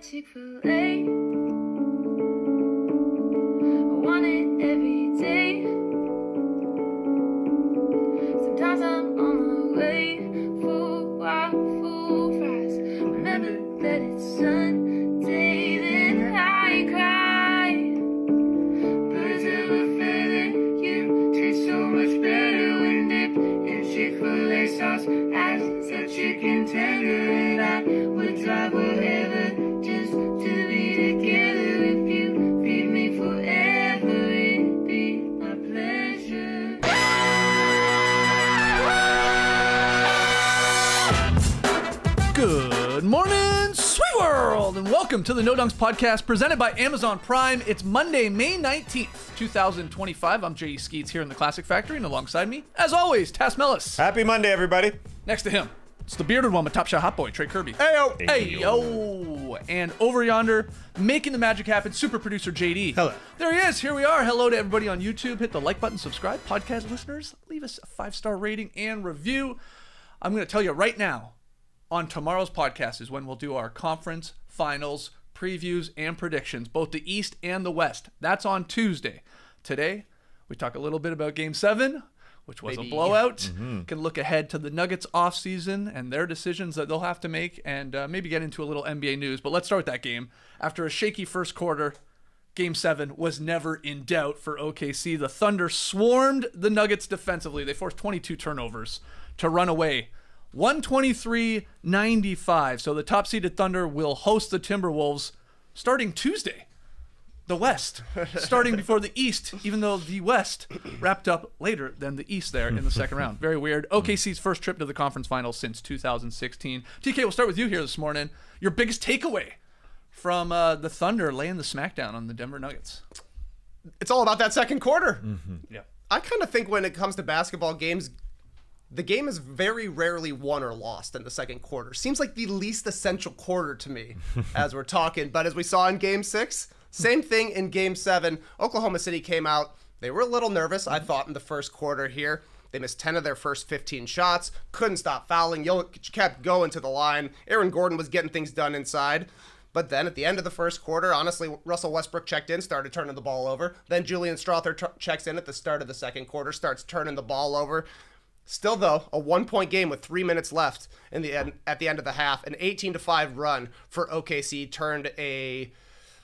want Chick-fil-A. I want it every day. Sometimes I'm on my way. Full waffle fries. Remember that it's Sunday, then I cry. Birds of a feather, you taste so much better when dipped in Chick-fil-A sauce. As a chicken tender, and I would drive wherever just to be together. If you feed me forever, it'd be my pleasure. Good morning, sweet world, and welcome to the No Dunks podcast presented by Amazon Prime. It's Monday, May 19th, 2025. I'm J.E. Skeets here in the Classic Factory, and alongside me, as always, Tass Mellis. Happy Monday, everybody. Next to him, it's the bearded one with Top Shot Hot Boy, Trey Kirby. Hey-o. Hey-yo. And over yonder, making the magic happen, super producer JD. Hello. There he is. Here we are. Hello to everybody on YouTube. Hit the like button, subscribe. Podcast listeners, leave us a 5-star rating and review. I'm going to tell you right now, on tomorrow's podcast is when we'll do our conference finals previews and predictions, both the East and the West. That's on Tuesday. Today, we talk a little bit about Game 7, which was a blowout. Mm-hmm. Can look ahead to the Nuggets offseason and their decisions that they'll have to make, and maybe get into a little NBA news. But let's start with that game. After a shaky first quarter, Game 7 was never in doubt for OKC. The Thunder swarmed the Nuggets defensively. They forced 22 turnovers to run away. 123-95. So the top-seeded Thunder will host the Timberwolves starting Tuesday. The West, starting before the East, even though the West wrapped up later than the East there in the second round. Very weird. OKC's first trip to the conference finals since 2016. TK, we'll start with you here this morning. Your biggest takeaway from the Thunder laying the smackdown on the Denver Nuggets? It's all about that second quarter. Mm-hmm. Yeah. I kind of think when it comes to basketball games, the game is very rarely won or lost in the second quarter. Seems like the least essential quarter to me as we're talking. But as we saw in Game 6, same thing in Game 7. Oklahoma City came out. They were a little nervous, I thought, in the first quarter here. They missed 10 of their first 15 shots. Couldn't stop fouling. Jokic kept going to the line. Aaron Gordon was getting things done inside. But then at the end of the first quarter, honestly, Russell Westbrook checked in, started turning the ball over. Then Julian Strawther checks in at the start of the second quarter, starts turning the ball over. Still, though, a 1-point game with 3 minutes left at the end of the half. An 18-5 run for OKC turned a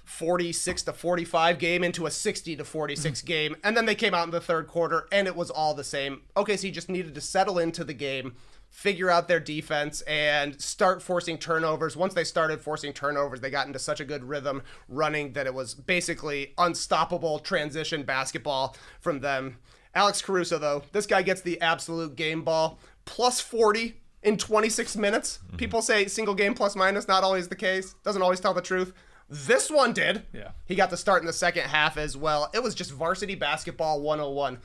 46-45 game into a 60-46 game. And then they came out in the third quarter, and it was all the same. OKC just needed to settle into the game, figure out their defense, and start forcing turnovers. Once they started forcing turnovers, they got into such a good rhythm running that it was basically unstoppable transition basketball from them. Alex Caruso, though, this guy gets the absolute game ball. Plus 40 in 26 minutes. Mm-hmm. People say single game plus minus, not always the case. Doesn't always tell the truth. This one did. Yeah. He got the start in the second half as well. It was just varsity basketball 101.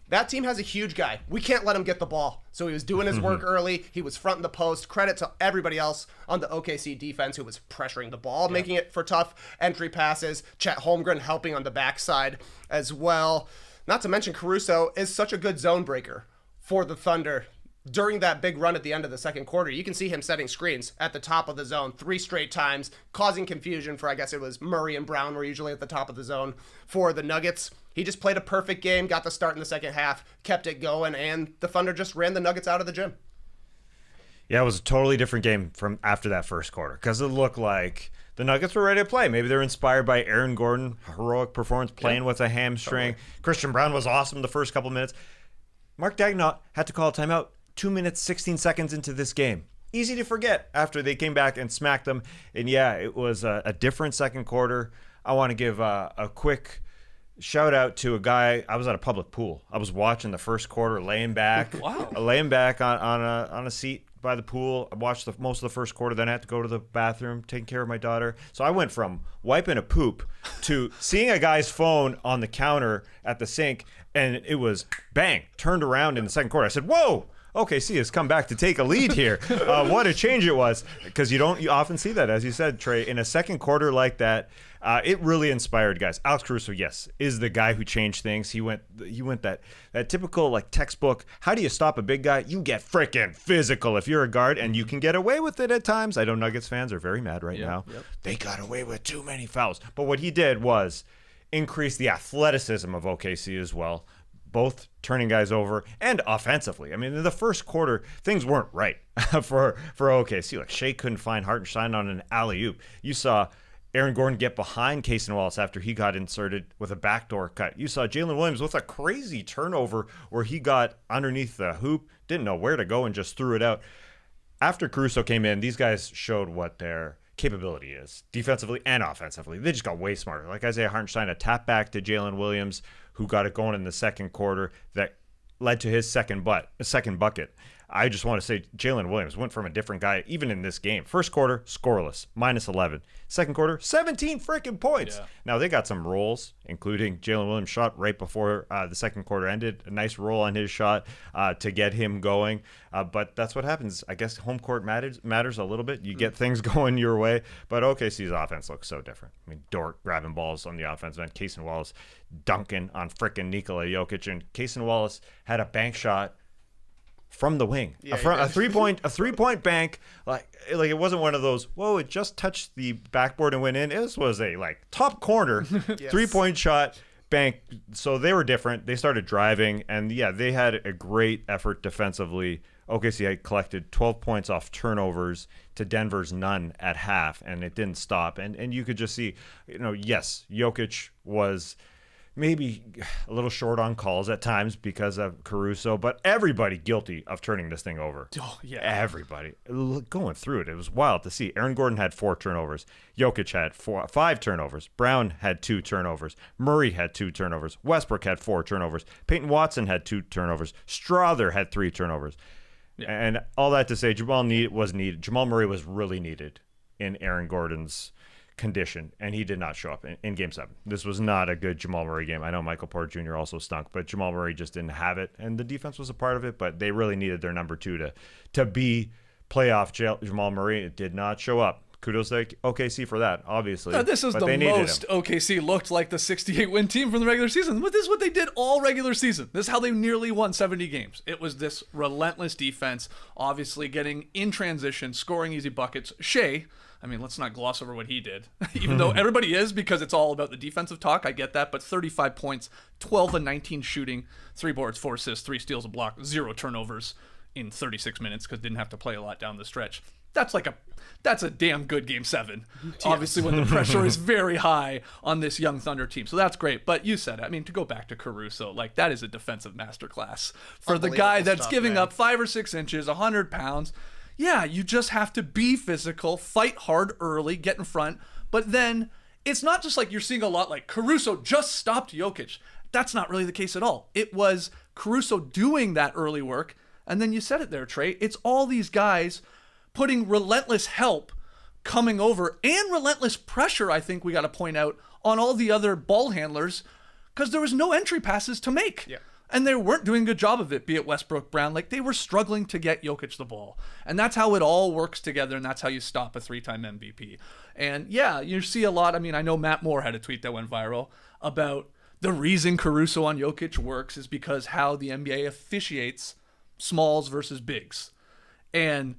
That team has a huge guy. We can't let him get the ball. So he was doing his work early. He was fronting the post. Credit to everybody else on the OKC defense who was pressuring the ball, making it for tough entry passes. Chet Holmgren helping on the backside as well. Not to mention Caruso is such a good zone breaker for the Thunder. During that big run at the end of the second quarter, you can see him setting screens at the top of the zone 3 straight times, causing confusion for, I guess it was Murray and Brown were usually at the top of the zone for the Nuggets. He just played a perfect game, got the start in the second half, kept it going, and the Thunder just ran the Nuggets out of the gym. Yeah, it was a totally different game from after that first quarter because it looked like the Nuggets were ready to play. Maybe they're inspired by Aaron Gordon, heroic performance, playing with a hamstring. Totally. Christian Brown was awesome the first couple minutes. Mark Daigneault had to call a timeout 2 minutes, 16 seconds into this game. Easy to forget after they came back and smacked them. And yeah, it was a different second quarter. I want to give a quick shout out to a guy. I was at a public pool. I was watching the first quarter, laying back, laying back on a seat by the pool. I watched most of the first quarter. Then I had to go to the bathroom, taking care of my daughter. So I went from wiping a poop to seeing a guy's phone on the counter at the sink, and it was bang, turned around in the second quarter. I said, "Whoa, OKC has come back to take a lead here. What a change it was, because you often see that, as you said, Trey, in a second quarter like that. It really inspired guys. Alex Caruso, yes, is the guy who changed things. He went that typical like textbook. How do you stop a big guy? You get freaking physical if you're a guard, and you can get away with it at times. I know Nuggets fans are very mad right now. Yep. They got away with too many fouls. But what he did was increase the athleticism of OKC as well, both turning guys over and offensively. I mean, in the first quarter, things weren't right for OKC. Like, Shai couldn't find Hartenstein on an alley-oop. You saw Aaron Gordon get behind Cason Wallace after he got inserted with a backdoor cut. You saw Jalen Williams with a crazy turnover where he got underneath the hoop, didn't know where to go, and just threw it out. After Caruso came in, these guys showed what their capability is, defensively and offensively. They just got way smarter. Like Isaiah Hartenstein, a tap back to Jalen Williams, who got it going in the second quarter that led to his second bucket. I just want to say Jalen Williams went from a different guy even in this game. First quarter, scoreless, -11. Second quarter, 17 freaking points. Yeah. Now, they got some rolls, including Jalen Williams' shot right before the second quarter ended. A nice roll on his shot to get him going. But that's what happens. I guess home court matters a little bit. You get things going your way. But OKC's offense looks so different. I mean, Dort grabbing balls on the offensive end. Cason Wallace dunking on frickin' Nikola Jokic. And Cason Wallace had a bank shot from the wing, a three-point bank, like it wasn't one of those, whoa, it just touched the backboard and went in. This was a top corner yes. 3-point shot bank. So they were different. They started driving, and they had a great effort defensively. OKC had collected 12 points off turnovers to Denver's none at half, and it didn't stop. And you could just see, yes, Jokic was maybe a little short on calls at times because of Caruso, but everybody guilty of turning this thing over. Oh, yeah. Everybody. Going through it, it was wild to see. Aaron Gordon had 4 turnovers. Jokic had 5 turnovers. Brown had 2 turnovers. Murray had 2 turnovers. Westbrook had 4 turnovers. Peyton Watson had 2 turnovers. Strother had 3 turnovers. Yeah. And all that to say, Jamal Murray was really needed in Aaron Gordon's condition, and he did not show up in Game 7. This was not a good Jamal Murray game. I know Michael Porter Jr. also stunk, but Jamal Murray just didn't have it, and the defense was a part of it, but they really needed their number 2 to be playoff Jamal Murray. It did not show up. Kudos to OKC for that, obviously. Now, this is the most OKC looked like the 68-win team from the regular season. But this is what they did all regular season. This is how they nearly won 70 games. It was this relentless defense, obviously getting in transition, scoring easy buckets. Shai, I mean, let's not gloss over what he did, even though everybody is, because it's all about the defensive talk. I get that, but 35 points, 12 and 19 shooting, 3 boards, 4 assists, 3 steals, a block, 0 turnovers in 36 minutes because didn't have to play a lot down the stretch. That's a damn good Game 7. Yes. Obviously, when the pressure is very high on this young Thunder team. So that's great. But you said it. I mean, to go back to Caruso, that is a defensive masterclass for the guy that's giving up 5 or 6 inches, 100 pounds. Yeah, you just have to be physical, fight hard early, get in front. But then it's not just like you're seeing a lot like Caruso just stopped Jokic. That's not really the case at all. It was Caruso doing that early work. And then you said it there, Trey. It's all these guys putting relentless help coming over and relentless pressure, I think we got to point out, on all the other ball handlers because there was no entry passes to make. Yeah. And they weren't doing a good job of it, be it Westbrook, Brown. They were struggling to get Jokic the ball. And that's how it all works together, and that's how you stop a 3-time MVP. And, yeah, you see a lot. I mean, I know Matt Moore had a tweet that went viral about the reason Caruso on Jokic works is because how the NBA officiates smalls versus bigs. And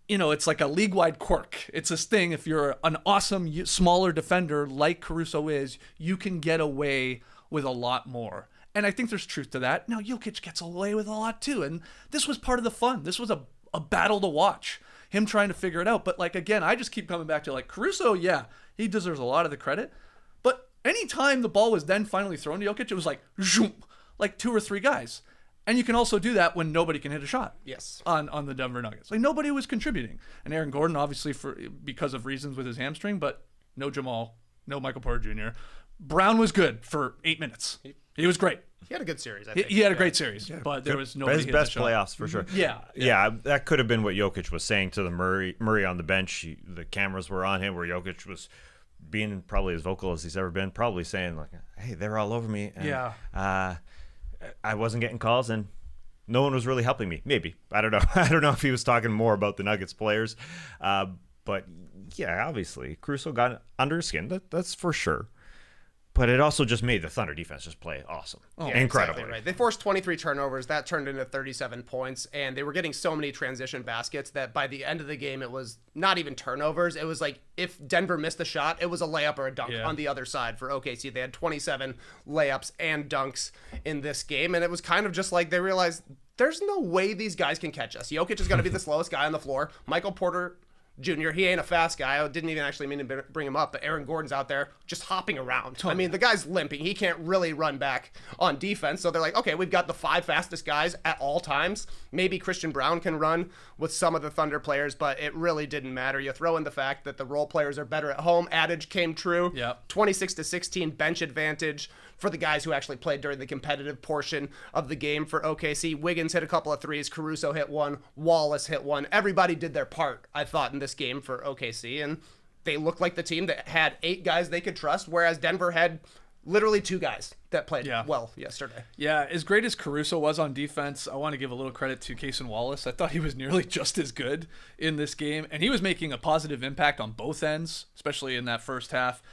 it's like a league-wide quirk. It's this thing, if you're an awesome, smaller defender like Caruso is, you can get away with a lot more. And I think there's truth to that. Now, Jokic gets away with a lot too. And this was part of the fun. This was a battle to watch, him trying to figure it out. But again, I just keep coming back to Caruso, yeah, he deserves a lot of the credit. But anytime the ball was then finally thrown to Jokic, it was zoom, 2 or 3 guys. And you can also do that when nobody can hit a shot. Yes. On the Denver Nuggets. Nobody was contributing. And Aaron Gordon, obviously, because of reasons with his hamstring, but no Jamal, no Michael Porter Jr. Brown was good for 8 minutes. He was great. He had a good series, I think. He had a great series, but there was nobody his best playoffs, for sure. Yeah, that could have been what Jokic was saying to the Murray on the bench. The cameras were on him where Jokic was being probably as vocal as he's ever been, probably saying, hey, they're all over me. And, I wasn't getting calls, and no one was really helping me. Maybe. I don't know. I don't know if he was talking more about the Nuggets players. But yeah, obviously, Caruso got under his skin. That's for sure. But it also just made the Thunder defense just play awesome. Incredibly. Exactly right. They forced 23 turnovers. That turned into 37 points. And they were getting so many transition baskets that by the end of the game, it was not even turnovers. It was like if Denver missed a shot, it was a layup or a dunk on the other side for OKC. They had 27 layups and dunks in this game. And it was kind of just like they realized there's no way these guys can catch us. Jokic is going to be the slowest guy on the floor. Michael Porter Jr., he ain't a fast guy. I didn't even actually mean to bring him up, but Aaron Gordon's out there just hopping around. I mean, the guy's limping. He can't really run back on defense. So they're like, okay, we've got the 5 fastest guys at all times. Maybe Christian Brown can run with some of the Thunder players, but it really didn't matter. You throw in the fact that the role players are better at home. Adage came true. 26-16 bench advantage for the guys who actually played during the competitive portion of the game for OKC. Wiggins hit a couple of threes. Caruso hit one. Wallace hit one. Everybody did their part, I thought, in this game for OKC, and they looked like the team that had 8 guys they could trust, whereas Denver had literally 2 guys that played well yesterday. Yeah, as great as Caruso was on defense, I want to give a little credit to Cason Wallace. I thought he was nearly just as good in this game, and he was making a positive impact on both ends, especially in that first half.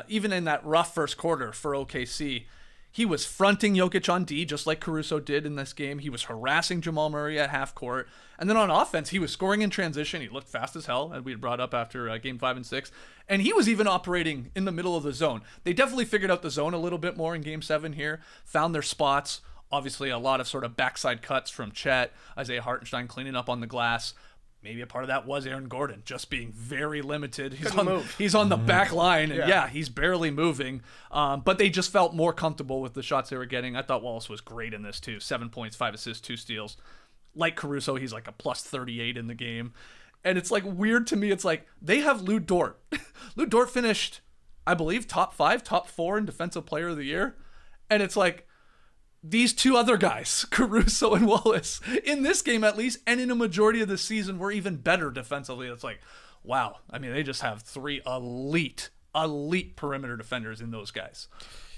Even in that rough first quarter for OKC, he was fronting Jokic on D, just like Caruso did in this game. He was harassing Jamal Murray at half court. And then on offense, he was scoring in transition. He looked fast as hell, as we had brought up after Game 5 and 6. And he was even operating in the middle of the zone. They definitely figured out the zone a little bit more in Game 7 here, found their spots. Obviously, a lot of sort of backside cuts from Chet, Isaiah Hartenstein cleaning up on the glass. Maybe a part of that was Aaron Gordon just being very limited. He's on the back line, and he's barely moving. But they just felt more comfortable with the shots they were getting. I thought Wallace was great in this too. 7 points, 5 assists, 2 steals. Like Caruso, he's like a plus 38 in the game. And it's like weird to me. It's like they have Lou Dort. Lou Dort finished, I believe, top 5, top 4 in Defensive Player of the Year. And it's like, these 2 other guys, Caruso and Wallace, in this game at least, and in a majority of the season, were even better defensively. It's like, wow. I mean, they just have 3 elite perimeter defenders in those guys.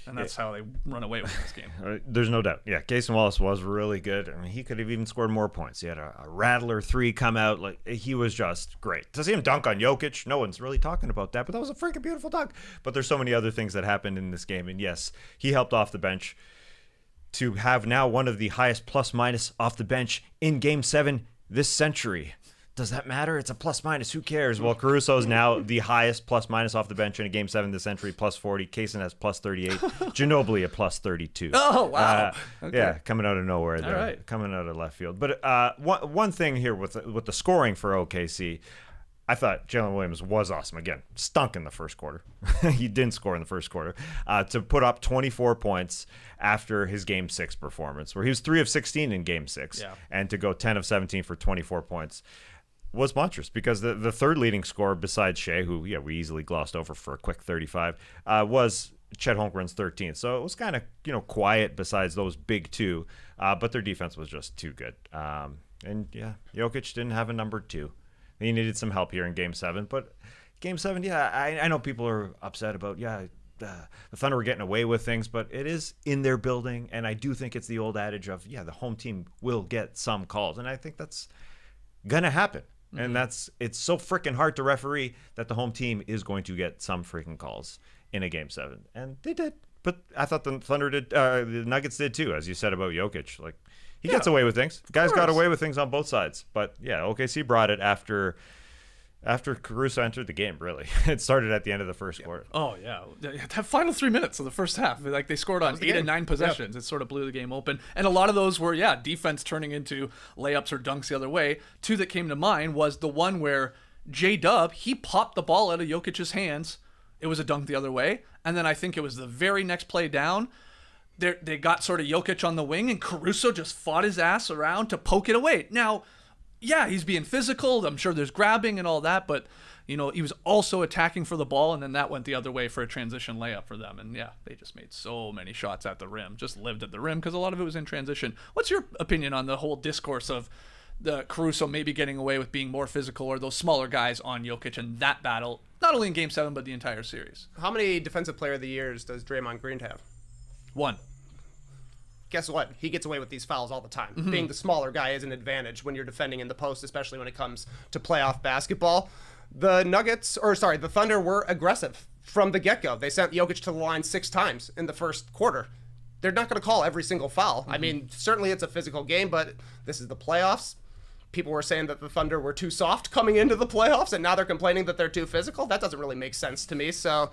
And that's how they run away with this game. There's no doubt. Yeah, Cason Wallace was really good. I mean, he could have even scored more points. He had a rattler 3 come out. Like, he was just great. To see him dunk on Jokic, no one's really talking about that, but that was a freaking beautiful dunk. But there's so many other things that happened in this game. And yes, he helped off the bench to have now one of the highest plus-minus off the bench in Game 7 this century. Does that matter? It's a plus-minus. Who cares? Well, Caruso is now the highest plus-minus off the bench in a Game 7 this century, plus 40. Cason has plus 38. Ginobili a plus 32. Oh, wow. Yeah, coming out of nowhere there. All right. Coming out of left field. But one thing here with the scoring for OKC, I thought Jalen Williams was awesome. Again, stunk in the first quarter. He didn't score in the first quarter. To put up 24 points after his Game 6 performance, where he was 3 of 16 in Game 6, and to go 10 of 17 for 24 points was monstrous, because the third leading scorer besides Shai, who we easily glossed over for a quick 35, was Chet Holmgren's 13th. So it was kind of quiet besides those big 2, but their defense was just too good. And Jokic didn't have a number 2. He needed some help here in Game 7. But Game 7, I know people are upset about, the Thunder were getting away with things, but it is in their building. And I do think it's the old adage of, the home team will get some calls. And I think that's going to happen. Mm-hmm. And it's so freaking hard to referee that the home team is going to get some freaking calls in a Game 7. And they did. But I thought the Thunder did, the Nuggets did too, as you said about Jokic. Like, he gets away with things. Guys got away with things on both sides. But OKC brought it after Caruso entered the game, really. It started at the end of the first quarter. Oh, yeah. That final 3 minutes of the first half, like they scored on 8 and 9 possessions. It sort of blew the game open. And a lot of those were, defense turning into layups or dunks the other way. 2 that came to mind was the one where J-Dub, he popped the ball out of Jokic's hands. It was a dunk the other way. And then I think it was the very next play down, they got sort of Jokic on the wing, and Caruso just fought his ass around to poke it away. Now, he's being physical. I'm sure there's grabbing and all that, but, he was also attacking for the ball, and then that went the other way for a transition layup for them. And, they just made so many shots at the rim, just lived at the rim, because a lot of it was in transition. What's your opinion on the whole discourse of the Caruso maybe getting away with being more physical, or those smaller guys on Jokic and that battle, not only in Game 7, but the entire series? How many Defensive Player of the Years does Draymond Green have? 1. guess what? He gets away with these fouls all the time. Being the smaller guy is an advantage when you're defending in the post, especially when it comes to playoff basketball. The Thunder were aggressive from the get-go. They sent Jokic to the line 6 times in the first quarter. They're not going to call every single foul. I mean, certainly it's a physical game, but this is the playoffs. People were saying that the Thunder were too soft coming into the playoffs, and now they're complaining that they're too physical. That doesn't really make sense to me. So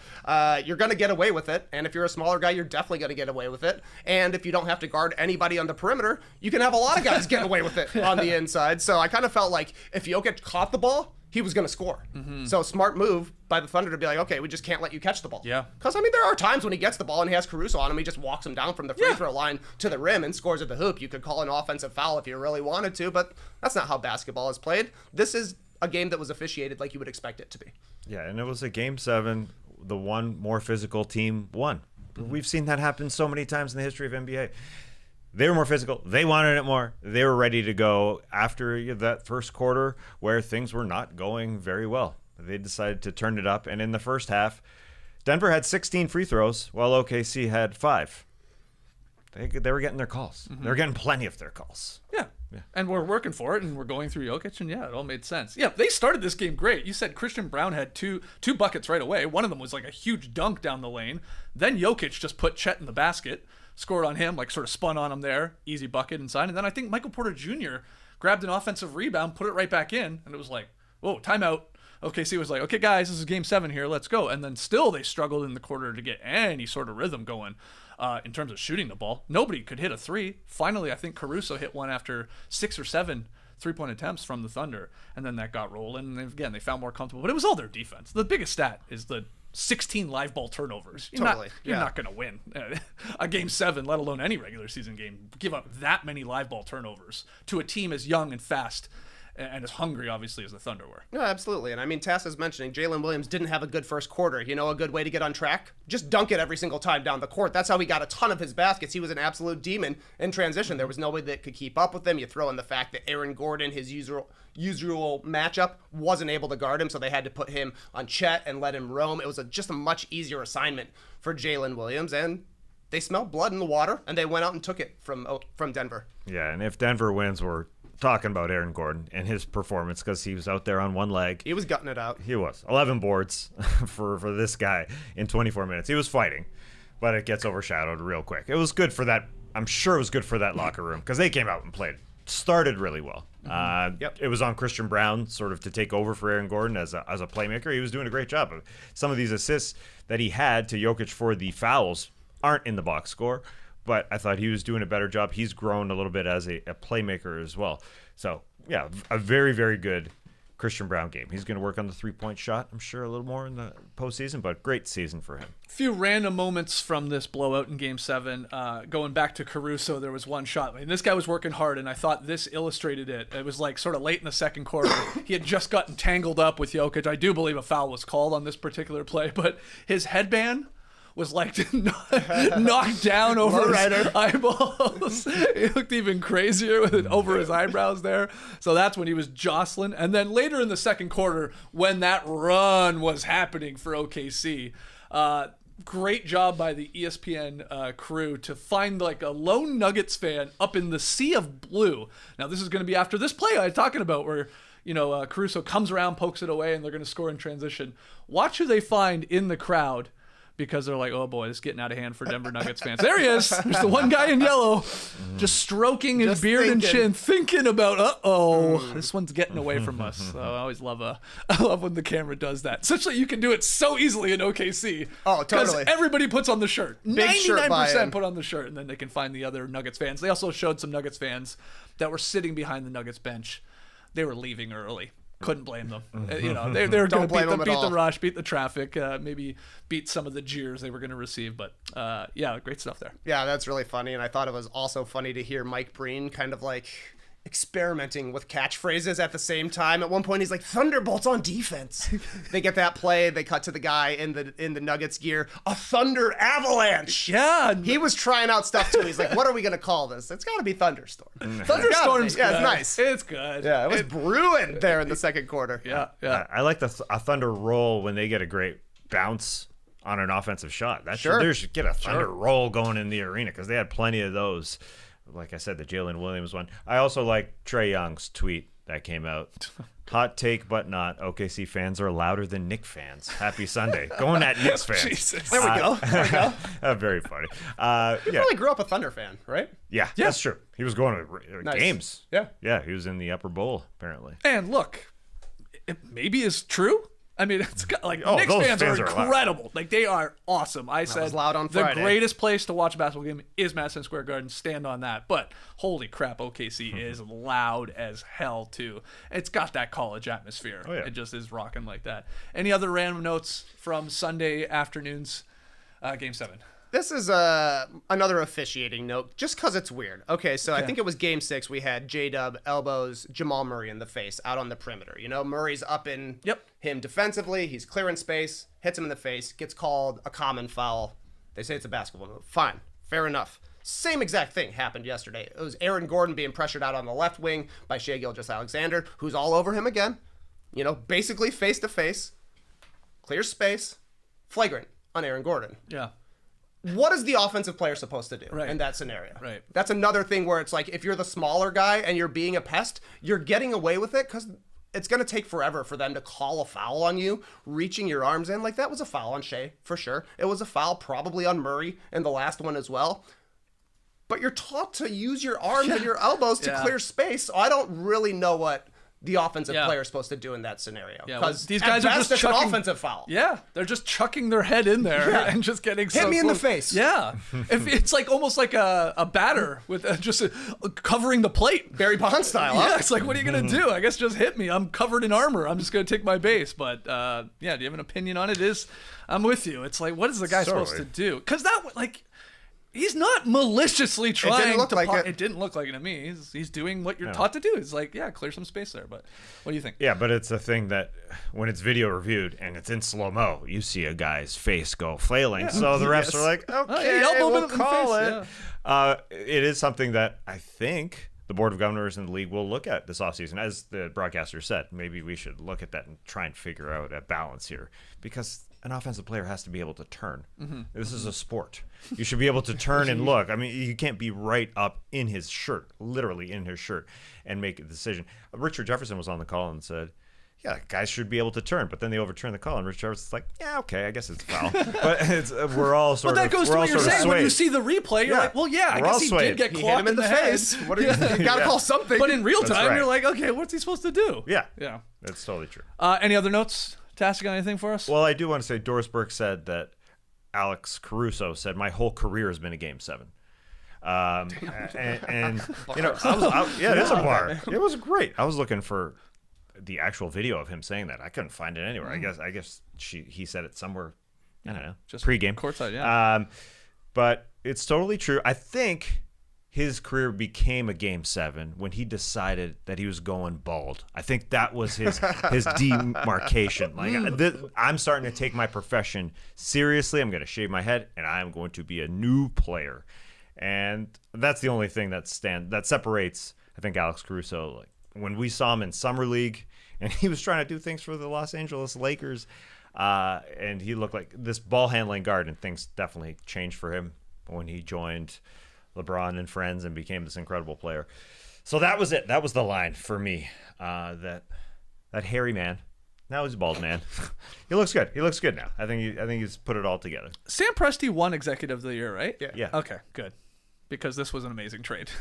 you're going to get away with it, and if you're a smaller guy, you're definitely going to get away with it. And if you don't have to guard anybody on the perimeter, you can have a lot of guys get away with it on the inside. So I kind of felt like if Jokic caught the ball, he was going to score. So smart move by the Thunder to be like, okay, we just can't let you catch the ball. Yeah. Because, I mean, there are times when he gets the ball and he has Caruso on him, he just walks him down from the free throw line to the rim and scores at the hoop. You could call an offensive foul if you really wanted to, but that's not how basketball is played. This is a game that was officiated like you would expect it to be. Yeah, and it was a Game 7. The one more physical team won. We've seen that happen so many times in the history of NBA. They were more physical. They wanted it more. They were ready to go after that first quarter where things were not going very well. They decided to turn it up. And in the first half, Denver had 16 free throws while OKC had 5. They were getting their calls. They were getting plenty of their calls. Yeah. And we're working for it, and we're going through Jokic, and it all made sense. Yeah, they started this game great. You said Christian Brown had two buckets right away. One of them was like a huge dunk down the lane. Then Jokic just put Chet in the basket, scored on him, like sort of spun on him there, easy bucket inside. And then I think Michael Porter Jr. grabbed an offensive rebound, put it right back in, and it was like, whoa, timeout. OKC was like, okay, guys, this is Game 7 here, let's go. And then still they struggled in the quarter to get any sort of rhythm going in terms of shooting the ball. Nobody could hit a 3. Finally, I think Caruso hit one after 6 or 7 3-point attempts from the Thunder, and then that got rolling. And again, they found more comfortable. But it was all their defense. The biggest stat is the 16 live ball turnovers. You're not going to win a Game 7, let alone any regular season game. Give up that many live ball turnovers to a team as young and fast and as hungry, obviously, as the Thunder were. No, absolutely. And I mean, Tass is mentioning Jalen Williams didn't have a good first quarter. You know, a good way to get on track? Just dunk it every single time down the court. That's how he got a ton of his baskets. He was an absolute demon in transition. There was nobody that could keep up with him. You throw in the fact that Aaron Gordon, his usual matchup, wasn't able to guard him, so they had to put him on Chet and let him roam. It was just a much easier assignment for Jalen Williams, and they smelled blood in the water, and they went out and took it from Denver. Yeah, and if Denver wins, we're talking about Aaron Gordon and his performance because he was out there on one leg. He was gutting it out. He was. 11 boards for this guy in 24 minutes. He was fighting, but it gets overshadowed real quick. It was good for that. I'm sure it was good for that locker room because they came out and played. Started really well. It was on Christian Brown sort of to take over for Aaron Gordon as a playmaker. He was doing a great job. Some of these assists that he had to Jokic for the fouls aren't in the box score, but I thought he was doing a better job. He's grown a little bit as a playmaker as well. So, yeah, a very, very good Christian Brown game. He's going to work on the three-point shot, I'm sure, a little more in the postseason, but great season for him. A few random moments from this blowout in Game 7. Going back to Caruso, there was one shot. I mean, this guy was working hard, and I thought this illustrated it. It was like sort of late in the second quarter. He had just gotten tangled up with Jokic. I do believe a foul was called on this particular play, but his headband was like knocked down over his eyeballs. He looked even crazier with it over his eyebrows there. So that's when he was jostling. And then later in the second quarter, when that run was happening for OKC, great job by the ESPN crew to find like a lone Nuggets fan up in the sea of blue. Now this is going to be after this play I was talking about where Caruso comes around, pokes it away, and they're going to score in transition. Watch who they find in the crowd, because they're like, oh boy, this is getting out of hand for Denver Nuggets fans. There he is. There's the one guy in yellow just stroking his beard and chin, thinking about, this one's getting away from us. So I always love when the camera does that. Essentially, you can do it so easily in OKC. Oh, totally. Because everybody puts on the shirt. Big 99% put on the shirt, and then they can find the other Nuggets fans. They also showed some Nuggets fans that were sitting behind the Nuggets bench. They were leaving early. Couldn't blame them. They were going to beat the rush, beat the traffic, maybe beat some of the jeers they were going to receive. But great stuff there. Yeah, that's really funny. And I thought it was also funny to hear Mike Breen kind of like experimenting with catchphrases at the same time. At one point, he's like, "Thunderbolts on defense." They get that play. They cut to the guy in the Nuggets gear. A Thunder Avalanche. Yeah. He was trying out stuff too. He's like, "What are we gonna call this? It's got to be Thunderstorm." Thunderstorm's yeah, it's nice. It's good. Yeah, it was brewing there in the second quarter. Yeah. I like a Thunder roll when they get a great bounce on an offensive shot. That Sure. there should get a Thunder roll going in the arena because they had plenty of those. Like I said, the Jalen Williams one. I also like Trae Young's tweet that came out. Hot take, but not. OKC fans are louder than Knicks fans. Happy Sunday. Going at Knicks fans. Jesus. There we go. There we go. Very funny. You probably grew up a Thunder fan, right? Yeah, that's true. He was going to Nice. games. Yeah. Yeah, he was in the upper bowl, apparently. And look, it maybe is true. I mean, it's got, like Knicks those fans are fans are loud. incredible. Like they are awesome. I said was loud on the Friday. greatest place to watch a basketball game is Madison Square Garden. Stand on that. But holy crap, OKC is loud as hell too. It's got that college atmosphere. Oh, yeah. It just is rocking like that. Any other random notes from Sunday afternoon's Game 7? This is another officiating note, just because it's weird. Okay, so I think it was Game 6. We had J-Dub elbows Jamal Murray in the face out on the perimeter. You know, Murray's up in him defensively. He's clearing space, hits him in the face, gets called a common foul. They say it's a basketball move. Fine, fair enough. Same exact thing happened yesterday. It was Aaron Gordon being pressured out on the left wing by Shai Gilgeous-Alexander, who's all over him again. You know, basically face to face, clear space, flagrant on Aaron Gordon. Yeah. What is the offensive player supposed to do in that scenario? Right. That's another thing where it's like if you're the smaller guy and you're being a pest, you're getting away with it because it's going to take forever for them to call a foul on you, reaching your arms in. Like that was a foul on Shai, for sure. It was a foul probably on Murray in the last one as well. But you're taught to use your arms and your elbows to clear space. So I don't really know what the offensive player is supposed to do in that scenario. Because these guys are just it's chucking an offensive foul. Yeah, they're just chucking their head in there and just getting Hit me in the face. Yeah, if it's like almost like a batter with just covering the plate. Barry Bonds style. Yeah, it's like, what are you gonna do? I guess just hit me. I'm covered in armor. I'm just gonna take my base. But yeah, do you have an opinion on it? I'm with you. It's like, what is the guy supposed to do? Because that like. He's not maliciously trying didn't look to like it. It didn't look like it to me. He's doing what you're taught to do. It's like, yeah, clear some space there. But what do you think? Yeah, but it's a thing that when it's video reviewed and it's in slow-mo, you see a guy's face go flailing. So the refs are like, okay, we'll call it. It is something that I think the Board of Governors in the league will look at this offseason. As the broadcaster said, maybe we should look at that and try and figure out a balance here. Because an offensive player has to be able to turn. This is a sport. You should be able to turn and look. I mean, you can't be right up in his shirt, literally in his shirt, and make a decision. Richard Jefferson was on the call and said, yeah, guys should be able to turn. But then they overturned the call, and Richard Jefferson's like, yeah, okay, I guess it's foul. But we're all sort of. But that goes to what you're saying. When you see the replay, you're like, well, yeah, I guess he did get He hit clocked him in the face. What are you got to call something. But in real time, right. you're like, okay, what's he supposed to do? Yeah. Yeah. That's totally true. Any other notes? Tassi, got anything for us? Well, I do want to say Doris Burke said that Alex Caruso said, my whole career has been a Game 7. And you know, it is a bar. It was great. I was looking for the actual video of him saying that. I couldn't find it anywhere. I guess he said it somewhere. I don't know. Just pregame, courtside. Yeah. But it's totally true. I think his career became a Game 7 when he decided that he was going bald. I think that was his demarcation. Like I'm starting to take my profession seriously. I'm going to shave my head, and I'm going to be a new player. And that's the only thing that separates, I think, Alex Caruso. Like when we saw him in summer league, and he was trying to do things for the Los Angeles Lakers, and he looked like this ball handling guard, and things definitely changed for him when he joined LeBron and friends and became this incredible player. So that was it. That was the line for me. That hairy man. Now he's a bald man. He looks good. He looks good now. I think he's put it all together. Sam Presti won Executive of the Year, right? Yeah. Okay, good. Because this was an amazing trade.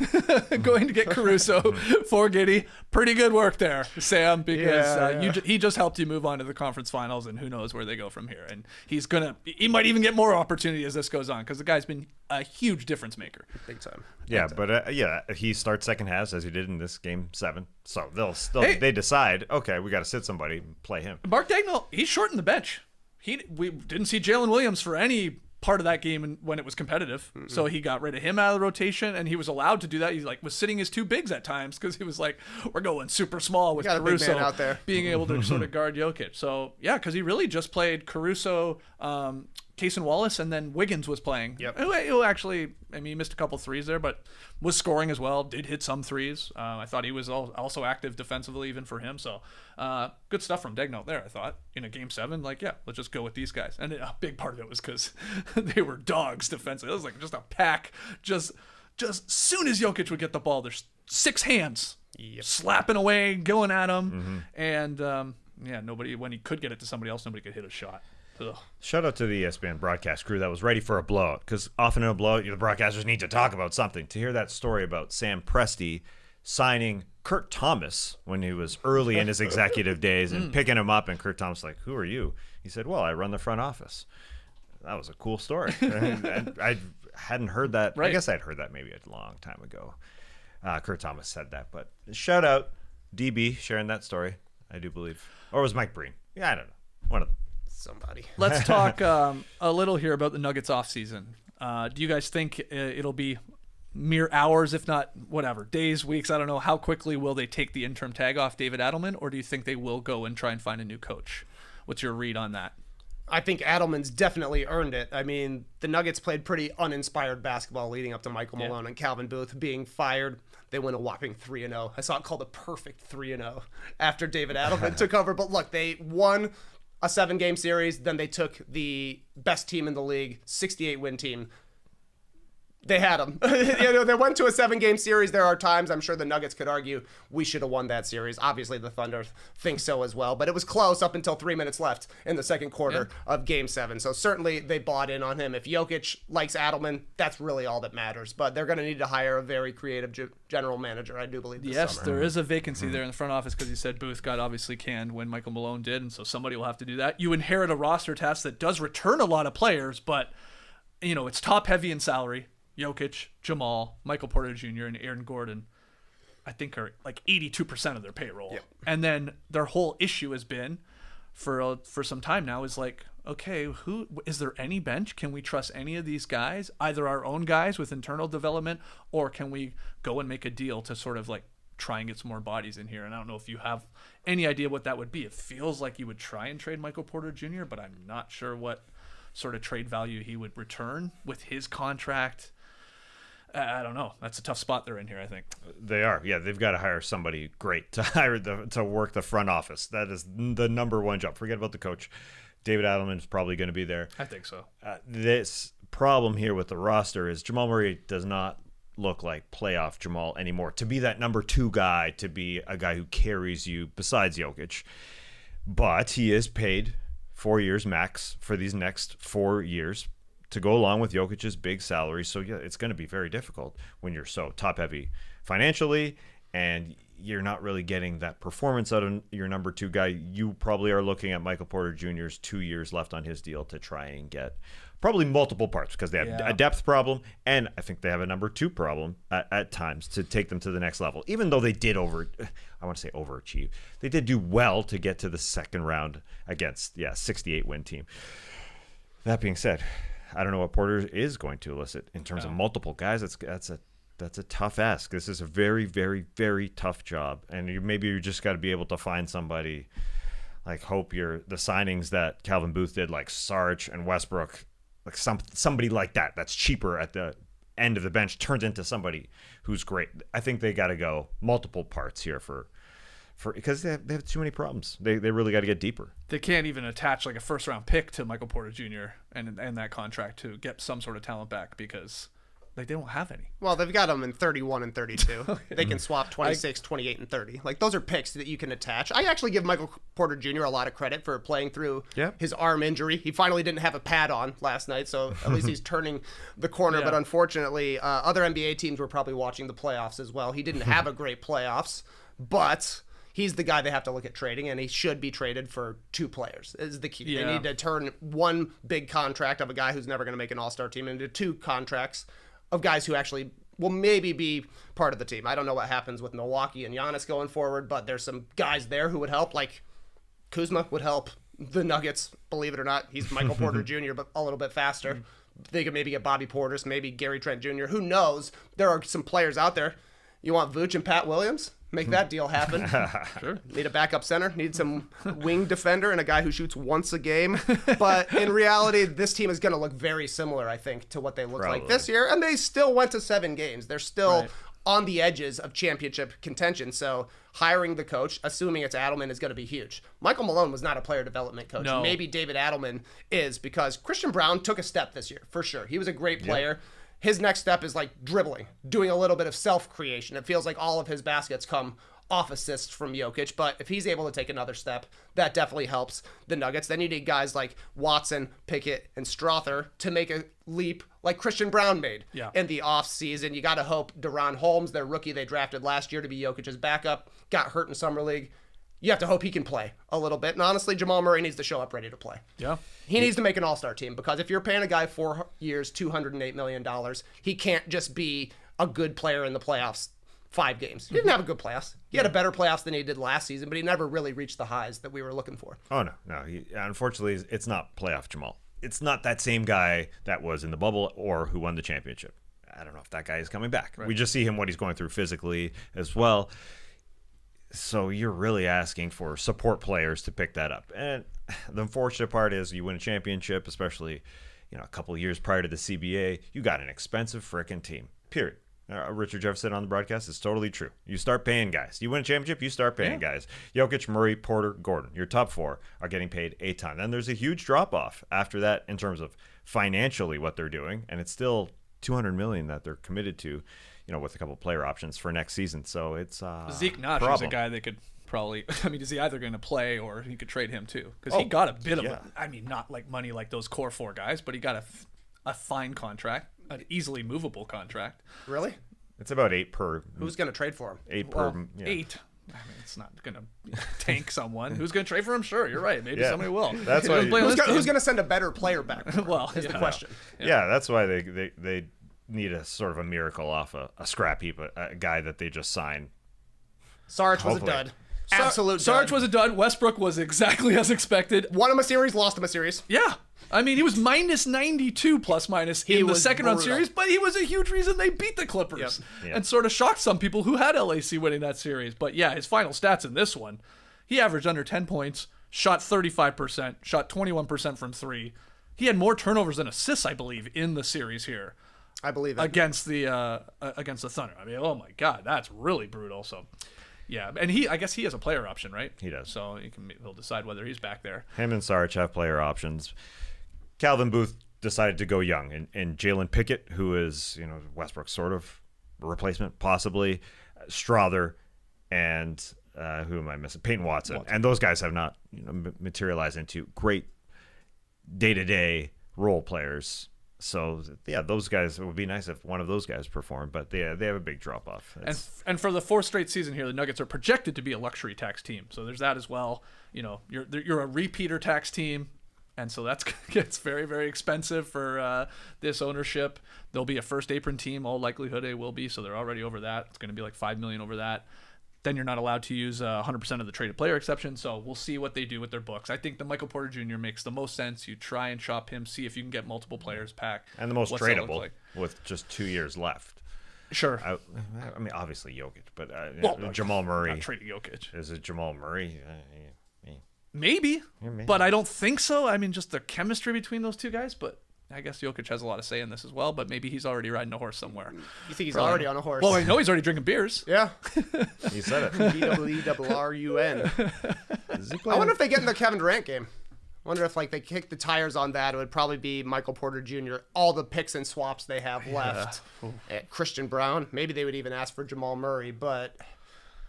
Going to get Caruso for Giddey. Pretty good work there, Sam, because he just helped you move on to the conference finals, and who knows where they go from here. And he might even get more opportunity as this goes on, because the guy's been a huge difference maker. Big time. Yeah, but he starts second halves as he did in this Game 7. So they decide, okay, we got to sit somebody and play him. Mark Dagnall, he's shortened the bench. We didn't see Jalen Williams for any part of that game when it was competitive. So he got rid of him out of the rotation, and he was allowed to do that. He was sitting his two bigs at times because he was like, we're going super small with Caruso out there. being able to sort of guard Jokic. So yeah, because he really just played Caruso, Case and Wallace, and then Wiggins was playing. Yep. He'll actually, I mean, he missed a couple threes there, but was scoring as well. Did hit some threes. I thought he was also active defensively, even for him. So good stuff from Degnault there, I thought, in a Game 7. Like, yeah, let's just go with these guys. And a big part of it was because they were dogs defensively. It was like just a pack. Just soon as Jokic would get the ball, there's 6 hands slapping away, going at him. And, nobody, when he could get it to somebody else, nobody could hit a shot. Ugh. Shout out to the ESPN broadcast crew that was ready for a blowout, because often in a blowout, the broadcasters need to talk about something. To hear that story about Sam Presti signing Kurt Thomas when he was early in his executive days and picking him up, and Kurt Thomas like, who are you? He said, well, I run the front office. That was a cool story. and I hadn't heard that. Right. I guess I'd heard that maybe a long time ago. Kurt Thomas said that, but shout out DB sharing that story, I do believe. Or was Mike Breen? Yeah, I don't know. One of them. Somebody. Let's talk a little here about the Nuggets offseason. Do you guys think it'll be mere hours, if not whatever, days, weeks? I don't know. How quickly will they take the interim tag off David Adelman, or do you think they will go and try and find a new coach? What's your read on that? I think Adelman's definitely earned it. I mean, the Nuggets played pretty uninspired basketball leading up to Michael Malone and Calvin Booth being fired. They went a whopping 3-0. I saw it called a perfect 3-0 after David Adelman took over. But look, they won a 7-game series. Then they took the best team in the league, 68-win team. They had them. They went to a 7-game series. There are times I'm sure the Nuggets could argue we should have won that series. Obviously, the Thunder think so as well. But it was close up until 3 minutes left in the second quarter of Game 7. So certainly they bought in on him. If Jokic likes Adelman, that's really all that matters. But they're going to need to hire a very creative general manager, I do believe, this summer. There is a vacancy there in the front office, because you said Booth got obviously canned when Michael Malone did, and so somebody will have to do that. You inherit a roster task that does return a lot of players, but it's top-heavy in salary. Jokic, Jamal, Michael Porter Jr., and Aaron Gordon, I think, are like 82% of their payroll. Yep. And then their whole issue has been, for some time now, is like, okay, who is there any bench? Can we trust any of these guys, either our own guys with internal development, or can we go and make a deal to sort of like try and get some more bodies in here? And I don't know if you have any idea what that would be. It feels like you would try and trade Michael Porter Jr., but I'm not sure what sort of trade value he would return with his contract. I don't know. That's a tough spot they're in here, I think. They are. Yeah, they've got to hire somebody great to work the front office. That is the number one job. Forget about the coach. David Adelman is probably going to be there. I think so. This problem here with the roster is Jamal Murray does not look like playoff Jamal anymore. To be that number 2 guy, to be a guy who carries you besides Jokic. But he is paid 4 years max for these next 4 years to go along with Jokic's big salary. So yeah, it's going to be very difficult when you're so top heavy financially and you're not really getting that performance out of your number 2 guy. You probably are looking at Michael Porter Jr.'s 2 years left on his deal to try and get probably multiple parts, because they have a depth problem, and I think they have a number 2 problem at times to take them to the next level. Even though they did overachieve. They did do well to get to the second round against 68-win team. That being said, I don't know what Porter is going to elicit in terms of multiple guys. That's a tough ask. This is a very, very, very tough job, and you just got to be able to find somebody. Like, hope the signings that Calvin Booth did, like Sarge and Westbrook, like somebody like that. That's cheaper at the end of the bench, turns into somebody who's great. I think they got to go multiple parts here for because they have too many problems. They really got to get deeper. They can't even attach like a first-round pick to Michael Porter Jr. and that contract to get some sort of talent back, because like they don't have any. Well, they've got them in 31 and 32. They can swap 26, 28, and 30. Like, those are picks that you can attach. I actually give Michael Porter Jr. a lot of credit for playing through his arm injury. He finally didn't have a pad on last night, so at least he's turning the corner. But unfortunately, other NBA teams were probably watching the playoffs as well. He didn't have a great playoffs, but he's the guy they have to look at trading, and he should be traded for 2 players is the key. They need to turn one big contract of a guy who's never going to make an all-star team into 2 contracts of guys who actually will maybe be part of the team. I don't know what happens with Milwaukee and Giannis going forward, but there's some guys there who would help. Like Kuzma would help the Nuggets, believe it or not. He's Michael Porter Jr., but a little bit faster. They could maybe get Bobby Portis, maybe Gary Trent Jr. Who knows? There are some players out there. You want Vooch and Pat Williams? Make that deal happen. Sure. Need a backup center, need some wing defender, and a guy who shoots once a game. But in reality, this team is going to look very similar, I think, to what they looked like this year. And they still went to 7 games. They're still on the edges of championship contention. So hiring the coach, assuming it's Adelman, is going to be huge. Michael Malone was not a player development coach. No. Maybe David Adelman is, because Christian Brown took a step this year, for sure. He was a great player. Yep. His next step is like dribbling, doing a little bit of self-creation. It feels like all of his baskets come off assists from Jokic, but if he's able to take another step, that definitely helps the Nuggets. Then you need guys like Watson, Pickett, and Strother to make a leap like Christian Brown made in the offseason. You got to hope Deron Holmes, their rookie they drafted last year to be Jokic's backup, got hurt in Summer League. You have to hope he can play a little bit. And honestly, Jamal Murray needs to show up ready to play. Yeah. He needs to make an all-star team, because if you're paying a guy 4 years, $208 million, he can't just be a good player in the playoffs 5 games. He didn't have a good playoffs. He had a better playoffs than he did last season, but he never really reached the highs that we were looking for. Oh, no. Unfortunately, it's not playoff Jamal. It's not that same guy that was in the bubble or who won the championship. I don't know if that guy is coming back. Right. We just see him, what he's going through physically as well. So you're really asking for support players to pick that up. And the unfortunate part is you win a championship, especially a couple of years prior to the CBA, you got an expensive frickin' team, period. Richard Jeff said on the broadcast, it's totally true. You start paying guys. You win a championship, you start paying guys. Jokic, Murray, Porter, Gordon. Your top 4 are getting paid a ton. Then there's a huge drop-off after that in terms of financially what they're doing, and it's still $200 million that they're committed to, with a couple player options for next season. So it's Zeke Nash is a guy they could probably. I mean, is he either going to play or he could trade him too? Because he got a bit of not like money like those core 4 guys, but he got a fine contract. An easily movable contract. Really? It's about 8 per. Who's going to trade for him? 8 per. 8. I mean, it's not going to tank someone. Who's going to trade for him? Sure, you're right. Maybe somebody will. That's why. Who's going to send a better player back? Well, is the question. Yeah, that's why they need a sort of a miracle off a scrap heap, a guy that they just signed. Sarge was a dud. Absolute Sarge dud. was a dud. Westbrook was exactly as expected. Won him a series, lost him a series. Yeah. I mean, he was minus 92 plus minus in the second round series, but he was a huge reason they beat the Clippers and sort of shocked some people who had LAC winning that series. But yeah, his final stats in this one, he averaged under 10 points, shot 35%, shot 21% from 3. He had more turnovers than assists, I believe, in the series here. I believe it. Against the Thunder. I mean, oh my God, that's really brutal. So, yeah, and I guess he has a player option, right? He does. So he'll decide whether he's back there. Him and Sarge have player options. Calvin Booth decided to go young, and Jalen Pickett, who is Westbrook's sort of replacement, possibly Strother, and who am I missing? Peyton Watson. And those guys have not materialized into great day-to-day role players. So yeah, those guys, it would be nice if one of those guys performed, but they have a big drop off. And for the 4th straight season here, the Nuggets are projected to be a luxury tax team. So there's that as well. You're a repeater tax team. And so that gets very, very expensive for this ownership. They'll be a first apron team. All likelihood they will be. So they're already over that. It's going to be like $5 million over that. Then you're not allowed to use 100% of the traded player exception. So we'll see what they do with their books. I think the Michael Porter Jr. makes the most sense. You try and shop him, see if you can get multiple players back. And the most tradable with just 2 years left. Sure. I mean, obviously Jokic, but Jamal Murray. Not trading Jokic. Is it Jamal Murray? Maybe, but I don't think so. I mean, just the chemistry between those two guys. But I guess Jokic has a lot of say in this as well. But maybe he's already riding a horse somewhere. You think he's already on a horse? Well, I know he's already drinking beers. Yeah. He said it. DWERRUN. I wonder if they get in the Kevin Durant game. I wonder if they kick the tires on that. It would probably be Michael Porter Jr., all the picks and swaps they have left. Christian Brown. Maybe they would even ask for Jamal Murray, but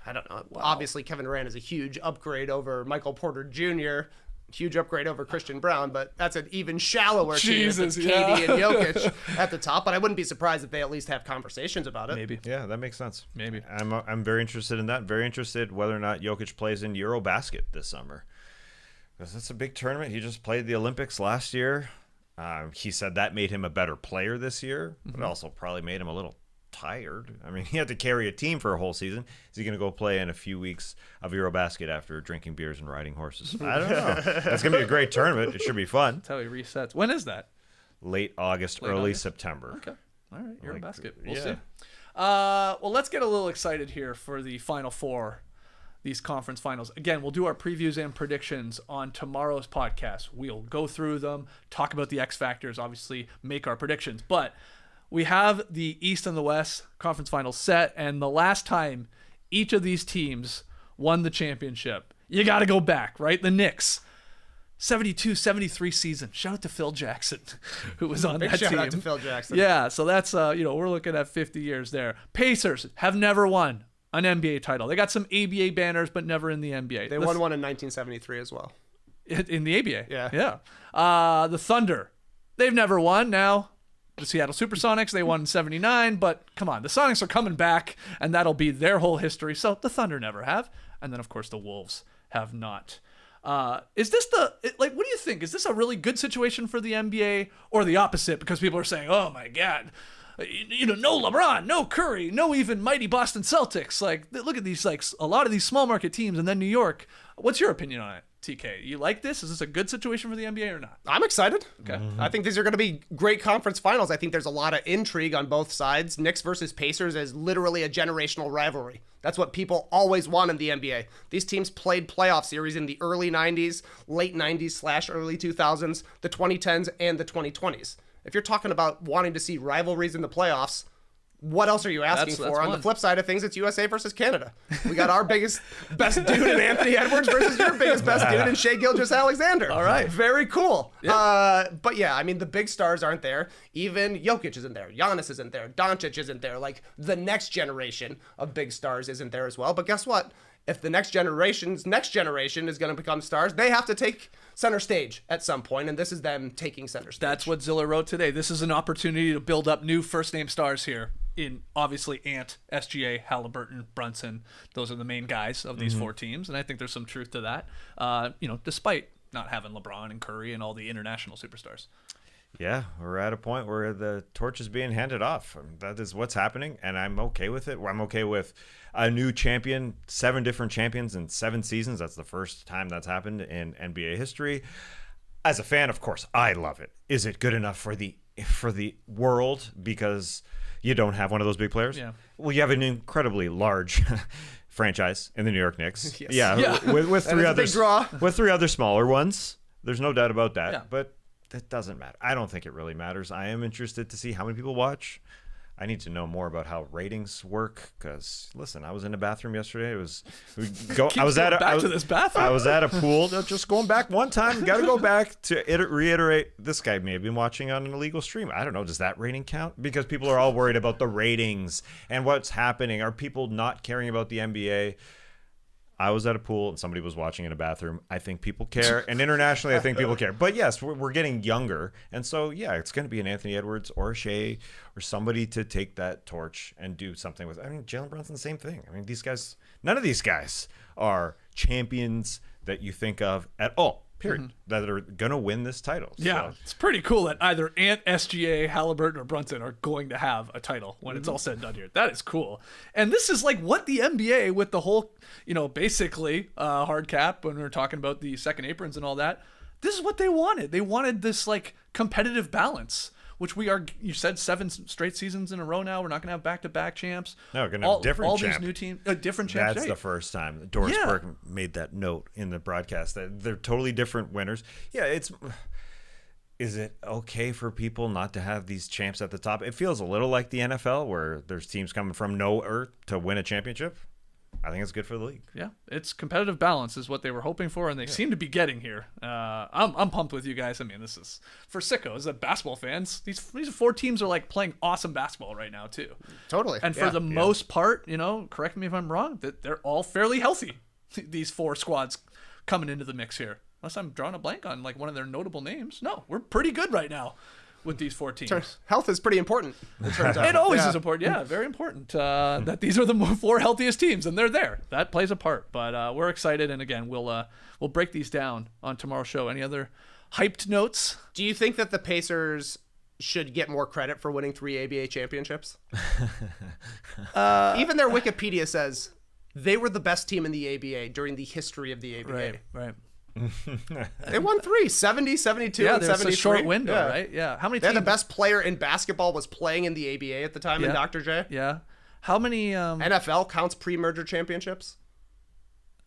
I don't know. Wow. Obviously, Kevin Durant is a huge upgrade over Michael Porter Jr., huge upgrade over Christian Brown, but that's an even shallower team. KD and Jokic at the top. But I wouldn't be surprised if they at least have conversations about it. Maybe. Yeah, that makes sense. Maybe. I'm very interested in that. Very interested whether or not Jokic plays in Eurobasket this summer. Because that's a big tournament. He just played the Olympics last year. He said that made him a better player this year, but also probably made him a little tired. I mean, he had to carry a team for a whole season. Is he going to go play in a few weeks of Eurobasket after drinking beers and riding horses? I don't know. That's going to be a great tournament. It should be fun. That's how he resets. When is that? Late August, early September. Okay. All right. Eurobasket. We'll see. Well, let's get a little excited here for the Final Four, these conference finals. Again, we'll do our previews and predictions on tomorrow's podcast. We'll go through them, talk about the X factors, obviously make our predictions. But we have the East and the West conference finals set, and the last time each of these teams won the championship, you got to go back, right? The Knicks. 72-73 season. Shout out to Phil Jackson, who was on that team. Shout out to Phil Jackson. Yeah, so that's we're looking at 50 years there. Pacers have never won an NBA title. They got some ABA banners, but never in the NBA. They won one in 1973 as well. In the ABA. Yeah. The Thunder, they've never won. Now the Seattle Supersonics, they won in 79, but come on, the Sonics are coming back, and that'll be their whole history. So the Thunder never have, and then of course the Wolves have not. Is this what do you think? Is this a really good situation for the NBA or the opposite? Because people are saying, oh my God, no LeBron, no Curry, no even mighty Boston Celtics. Like, look at these, a lot of these small market teams, and then New York. What's your opinion on it, TK? You like this? Is this a good situation for the NBA or not? I'm excited. Okay. I think these are going to be great conference finals. I think there's a lot of intrigue on both sides. Knicks versus Pacers is literally a generational rivalry. That's what people always want in the NBA. These teams played playoff series in the early 90s, late 90s / early 2000s, the 2010s, and the 2020s. If you're talking about wanting to see rivalries in the playoffs, what else are you asking for? On the flip side of things, it's USA versus Canada. We got our best dude in Anthony Edwards versus your best dude in Shai Gilgeous-Alexander. All right. Very cool. Yeah. But yeah, I mean, the big stars aren't there. Even Jokic isn't there. Giannis isn't there. Doncic isn't there. Like, the next generation of big stars isn't there as well. But guess what? If the next generation is going to become stars, they have to take center stage at some point, and this is them taking center stage. That's what Zilla wrote today. This is an opportunity to build up new first-name stars here in, obviously, Ant, SGA, Halliburton, Brunson. Those are the main guys of these four teams, and I think there's some truth to that, despite not having LeBron and Curry and all the international superstars. Yeah, we're at a point where the torch is being handed off. That is what's happening, and I'm okay with it. I'm okay with a new champion, 7 different champions in 7 seasons. That's the first time that's happened in NBA history. As a fan, of course, I love it. Is it good enough for the world because you don't have one of those big players? Yeah. Well, you have an incredibly large franchise in the New York Knicks. Yes. Yeah. With 3 big draw. With 3 other smaller ones. There's no doubt about that. Yeah. But that doesn't matter. I don't think it really matters. I am interested to see how many people watch. I need to know more about how ratings work because, listen, I was in a bathroom yesterday. I was at a pool. Just going back one time. Got to go back to reiterate. This guy may have been watching on an illegal stream. I don't know. Does that rating count? Because people are all worried about the ratings and what's happening. Are people not caring about the NBA? I was at a pool and somebody was watching in a bathroom. I think people care. And internationally, I think people care. But yes, we're getting younger. And so, yeah, it's going to be an Anthony Edwards or a Shai or somebody to take that torch and do something with. I mean, Jaylen Brown's the same thing. I mean, these guys, none of these guys are champions that you think of at all. Period. That are going to win this title. Yeah, So, it's pretty cool that either Ant, SGA, Halliburton, or Brunson are going to have a title when it's all said and done here. That is cool. And this is like what the NBA with the whole, basically hard cap when we were talking about the second aprons and all that. This is what they wanted. They wanted this like competitive balance, which you said 7 straight seasons in a row now. We're not going to have back-to-back champs. No, we're going to have different all champ. these new teams, different champs. That's the first time. Doris Burke made that note in the broadcast that they're totally different winners. Yeah, is it okay for people not to have these champs at the top? It feels a little like the NFL where there's teams coming from nowhere to win a championship. I think it's good for the league. Yeah, it's competitive balance is what they were hoping for, and they seem to be getting here. I'm pumped with you guys. I mean, this is for sickos, the basketball fans. These 4 teams are like playing awesome basketball right now too. Totally. And for the most part, correct me if I'm wrong, that they're all fairly healthy. These 4 squads coming into the mix here. Unless I'm drawing a blank on like one of their notable names. No, we're pretty good right now with these 4 teams. Health is pretty important. It always is important. Yeah, very important that these are the 4 healthiest teams, and they're there. That plays a part. But we're excited, and again, we'll break these down on tomorrow's show. Any other hyped notes? Do you think that the Pacers should get more credit for winning 3 ABA championships? Even their Wikipedia says they were the best team in the ABA during the history of the ABA. Right. They won 3, 70, 72, and 73. A short window, right? Yeah. How many teams? The best player in basketball was playing in the ABA at the time in Dr. J. Yeah. How many? NFL counts pre-merger championships.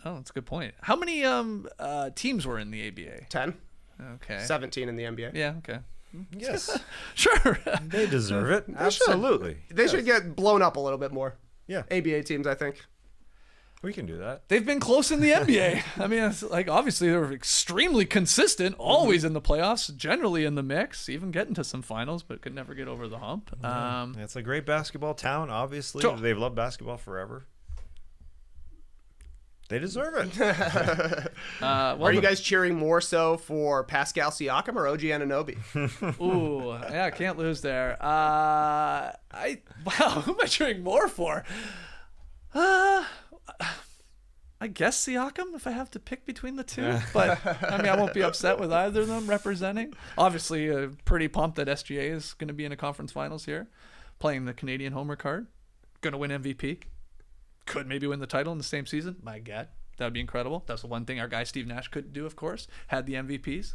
Oh, that's a good point. How many teams were in the ABA? 10. Okay. 17 in the NBA. Yeah. Okay. Yes. Sure. They deserve it. Absolutely. They should get blown up a little bit more. Yeah. ABA teams, I think. We can do that. They've been close in the NBA. I mean, it's like obviously they were extremely consistent, always in the playoffs, generally in the mix, even getting to some finals, but could never get over the hump. It's a great basketball town, obviously. Sure. They've loved basketball forever. They deserve it. Are you guys cheering more so for Pascal Siakam or OG Anunoby? Ooh, yeah, I can't lose there. Who am I cheering more for? I guess Siakam if I have to pick between the two. But I mean, I won't be upset with either of them representing. Obviously, pretty pumped that SGA is going to be in a conference finals here, playing the Canadian homer card. Going to win MVP. Could maybe win the title in the same season. My God, that would be incredible. That's the one thing our guy Steve Nash couldn't do, of course. Had the MVPs.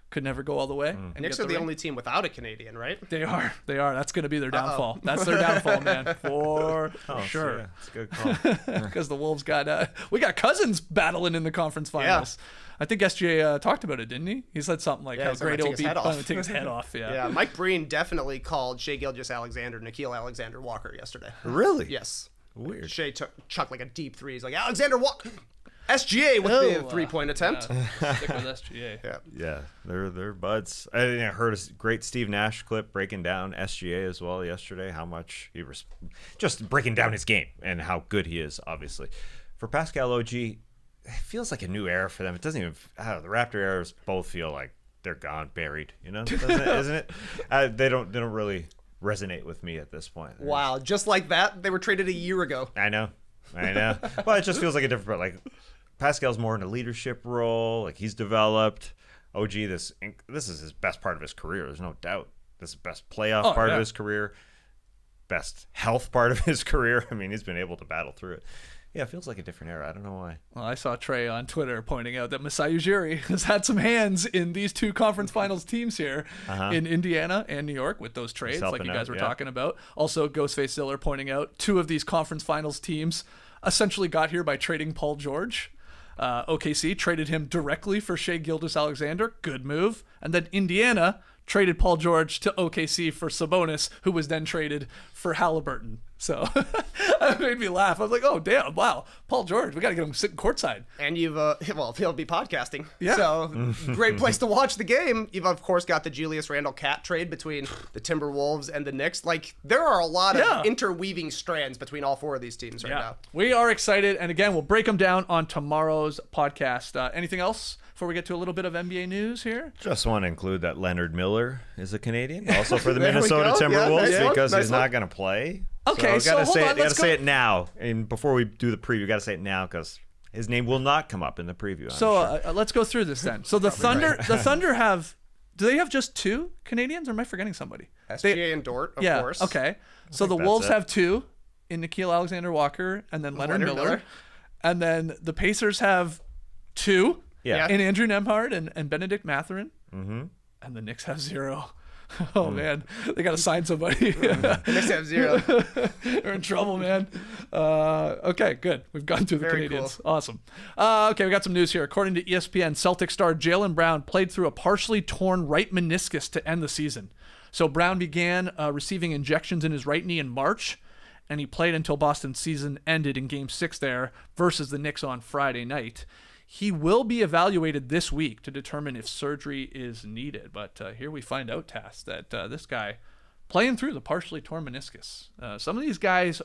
Could never go all the way. And Knicks get are the ring. only team without a Canadian, right? They are. That's going to be their downfall. That's their downfall, man, for sure. Yeah, it's a good call. Because the Wolves got we got Cousins battling in the conference finals. I think SGA talked about it, didn't he? He said something like how he said, great "I'm it'll be gonna to take his head off. Yeah. Yeah, Mike Breen definitely called Shai Gilgeous-Alexander Nikola Alexander Walker yesterday. Really? Yes. Weird. Shai chucked like a deep three. He's like, Alexander Walker. SGA with the three-point attempt. Stick with SGA. Yeah, they're buds. I heard a great Steve Nash clip breaking down SGA as well yesterday. How much he was just breaking down his game and how good he is. Obviously, for Pascal OG, it feels like a new era for them. It doesn't even. The Raptor eras both feel like they're gone, buried. You know, isn't it? They don't really resonate with me at this point. Wow, just like that, they were traded a year ago. I know. Well, it just feels like a different. Like Pascal's more in a leadership role. Like he's developed. OG, this is his best part of his career. There's no doubt. This is the best playoff part of his career. Best health part of his career. I mean, he's been able to battle through it. Yeah, it feels like a different era. I don't know why. Well, I saw Trey on Twitter pointing out that Masai Ujiri has had some hands in these two conference finals teams here in Indiana and New York with those trades, like you guys were talking about. Also, Ghostface Ziller pointing out 2 of these conference finals teams essentially got here by trading Paul George. OKC traded him directly for Shai Gilgeous-Alexander. Good move. And then Indiana traded Paul George to OKC for Sabonis, who was then traded for Halliburton. So that made me laugh. I was like, oh, damn, wow. Paul George, we got to get him sitting courtside. And you've, he'll be podcasting. Yeah. So great place to watch the game. You've, of course, got the Julius Randle-Cat trade between the Timberwolves and the Knicks. Like, there are a lot of interweaving strands between all 4 of these teams right now. We are excited. And again, we'll break them down on tomorrow's podcast. Anything else before we get to a little bit of NBA news here? Just want to include that Leonard Miller is a Canadian, also for the There we Minnesota go. Timberwolves, Yeah, nice because one. he's not going to play. Okay, so hold on. Gotta say it now. And before we do the preview, got to say it now because his name will not come up in the preview. So let's go through this then. So the Thunder have. Do they have just 2 Canadians, or am I forgetting somebody? SGA and Dort, of course. Okay. So the that's Wolves it. have 2 in Nikhil Alexander-Walker and then Leonard Miller. And then the Pacers have 2 in Andrew Nembhard and Benedict Mathurin. Mm-hmm. And the Knicks have 0. Oh, man. They got to sign somebody. The Knicks have 0. They're in trouble, man. Okay, good. We've gone through the Very Canadians. cool. Awesome. Okay, we got some news here. According to ESPN, Celtic star Jaylen Brown played through a partially torn right meniscus to end the season. So Brown began receiving injections in his right knee in March, and he played until Boston's season ended in Game 6 there versus the Knicks on Friday night. He will be evaluated this week to determine if surgery is needed. But here we find out, Tass, that this guy playing through the partially torn meniscus. Some of these guys,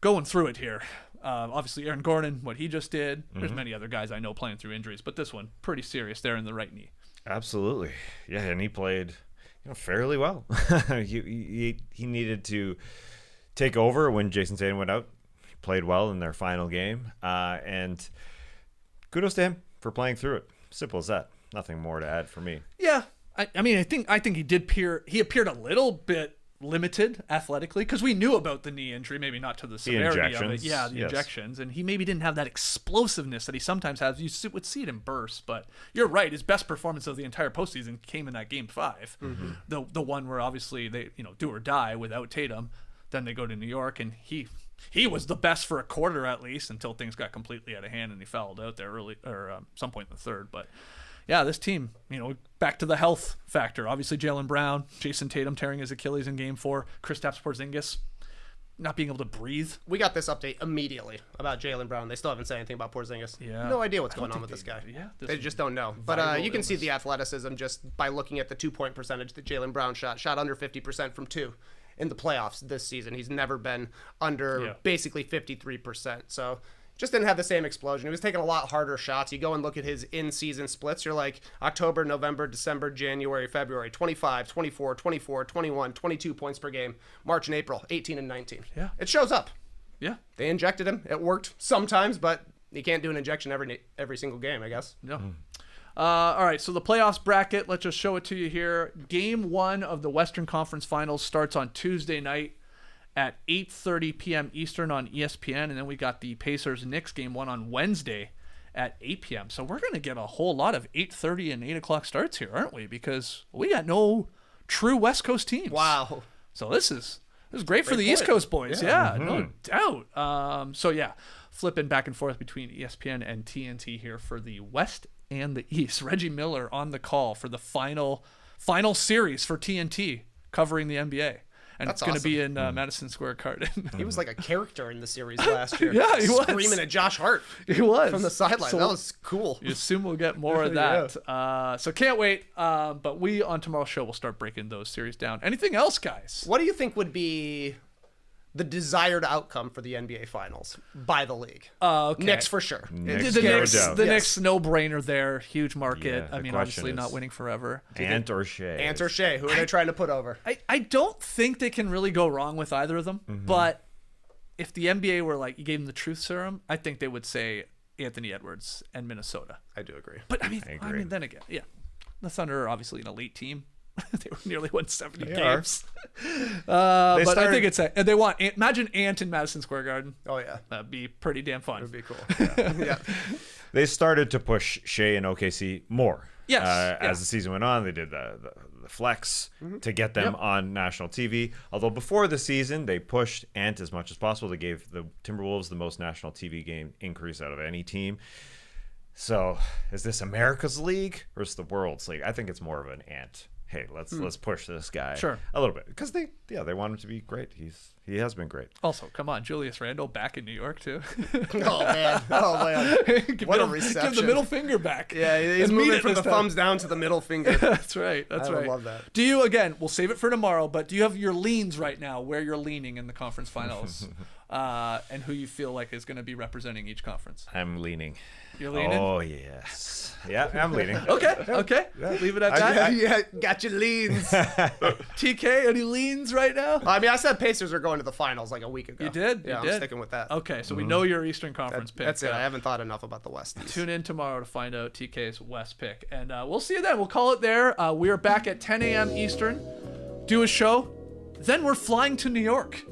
going through it here. Obviously, Aaron Gordon, what he just did. There's many other guys I know playing through injuries, but this one, pretty serious there in the right knee. Absolutely. Yeah, and he played fairly well. he needed to take over when Jason Tatum went out. Played well in their final game, and kudos to him for playing through it. Simple as that. Nothing more to add for me. Yeah, I mean, I think he did appeared a little bit limited athletically because we knew about the knee injury, maybe not to the severity of it. Yeah, the injections, and he maybe didn't have that explosiveness that he sometimes has. You would see it in bursts, but you're right. His best performance of the entire postseason came in that Game 5, the one where obviously they do or die without Tatum. Then they go to New York, and he was the best for a quarter at least until things got completely out of hand and he fouled out there early or some point in the third. But yeah, this team, back to the health factor. Obviously, Jaylen Brown, Jason Tatum tearing his Achilles in Game 4, Kristaps Porzingis not being able to breathe. We got this update immediately about Jaylen Brown. They still haven't said anything about Porzingis. Yeah. No idea what's going on with this guy. They just don't know. But you can see the athleticism just by looking at the 2-point percentage that Jaylen Brown shot under 50% from 2 in the playoffs this season. He's never been under basically 53%. So just didn't have the same explosion. He was taking a lot harder shots. You go and look at his in-season splits. You're like October, November, December, January, February, 25, 24, 24, 21, 22 points per game. March and April, 18 and 19. Yeah. It shows up. Yeah. They injected him. It worked sometimes, but you can't do an injection every single game, I guess. No. All right, so the playoffs bracket, let's just show it to you here. Game 1 of the Western Conference Finals starts on Tuesday night at 8:30 p.m. Eastern on ESPN, and then we got the Pacers-Knicks Game 1 on Wednesday at 8 p.m. So we're going to get a whole lot of 8:30 and 8 o'clock starts here, aren't we? Because we got no true West Coast teams. Wow. So this is great for the East Coast boys. Yeah, no doubt. So yeah, flipping back and forth between ESPN and TNT here for the West and the East. Reggie Miller on the call for the final series for TNT covering the NBA. And That's it's going to be awesome. in Madison Square Garden. He was like a character in the series last year. Yeah, he was. Screaming at Josh Hart. He was. From the sideline. So that was cool. you assume we'll get more of that. So can't wait. But we, on tomorrow's show, will start breaking those series down. Anything else, guys? What do you think would be the desired outcome for the NBA Finals by the league? Okay. Knicks for sure. Knicks, The no Knicks, doubt. Knicks, no-brainer there. Huge market. Yeah, I the mean, question obviously is- not winning forever. Ant or Shea? Ant or Shea, who are they trying to put over? I don't think they can really go wrong with either of them. But if the NBA were like, you gave them the truth serum, I think they would say Anthony Edwards and Minnesota. I do agree. But I agree. mean, then again, yeah, the Thunder are obviously an elite team. They were nearly won 70 They games. But I started- think it's they want imagine Ant in Madison Square Garden. Oh, yeah. That'd be pretty damn fun. It would be cool. Yeah. They started to push Shea and OKC more. Yes, As the season went on, they did the flex to get them on national TV. Although before the season, they pushed Ant as much as possible. They gave the Timberwolves the most national TV game increase out of any team. So is this America's league or is it the world's league? I think it's more of an Ant. Hey, let's push this guy a little bit because they want him to be great. He has been great. Also, come on, Julius Randle back in New York too. Oh, man. What a reception. Give the middle finger back. Yeah, he's And mean moving it from this the time. thumbs down to the middle finger. That's right. That's I right. love that. Do you, again, we'll save it for tomorrow, but do you have your leans right now, where you're leaning in the conference finals, and who you feel like is going to be representing each conference? I'm leaning. You're leaning? Oh, yes. Yeah, I'm leaning. Okay. Leave it at that. Yeah, got your leans. TK, any leans right now? I mean, I said Pacers are going to the finals like a week ago. You did? Yeah, You did? I'm sticking with that. Okay, so we know your Eastern Conference pick. That's it. I haven't thought enough about the West. Tune in tomorrow to find out TK's West pick. And we'll see you then. We'll call it there. We are back at 10 a.m. Eastern. Do a show. Then we're flying to New York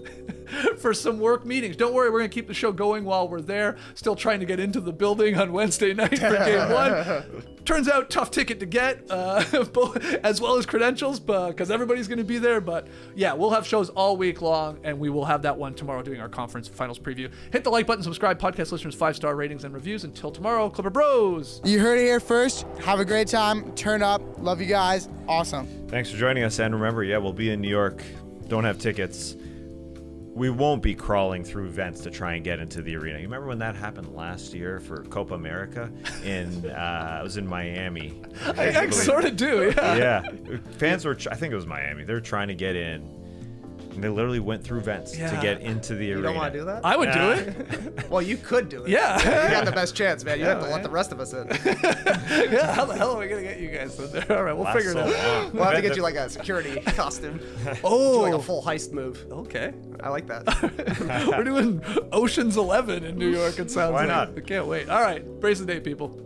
for some work meetings. Don't worry, we're going to keep the show going while we're there. Still trying to get into the building on Wednesday night for Game 1. Turns out, tough ticket to get, as well as credentials, because everybody's going to be there. But yeah, we'll have shows all week long, and we will have that one tomorrow doing our conference finals preview. Hit the like button, subscribe, podcast listeners, 5-star ratings and reviews. Until tomorrow, Clipper Bros. You heard it here first. Have a great time. Turn up. Love you guys. Awesome. Thanks for joining us. And remember, we'll be in New York. Don't have tickets. We won't be crawling through vents to try and get into the arena. You remember when that happened last year for Copa America? It was in Miami. I sort of do, yeah. Yeah. Fans were, I think it was Miami. They were trying to get in. And they literally went through vents to get into the arena. You don't want to do that? I would do it. Well, you could do it. Yeah. You got the best chance, man. You have to let the rest of us in. Yeah, how the hell are we going to get you guys in there? All right, we'll figure it out. We'll have to get you like a security costume. Oh. Do like a full heist move. Okay. I like that. We're doing Ocean's 11 in New York, it sounds Why like. not? I can't wait. All right, brace the date, people.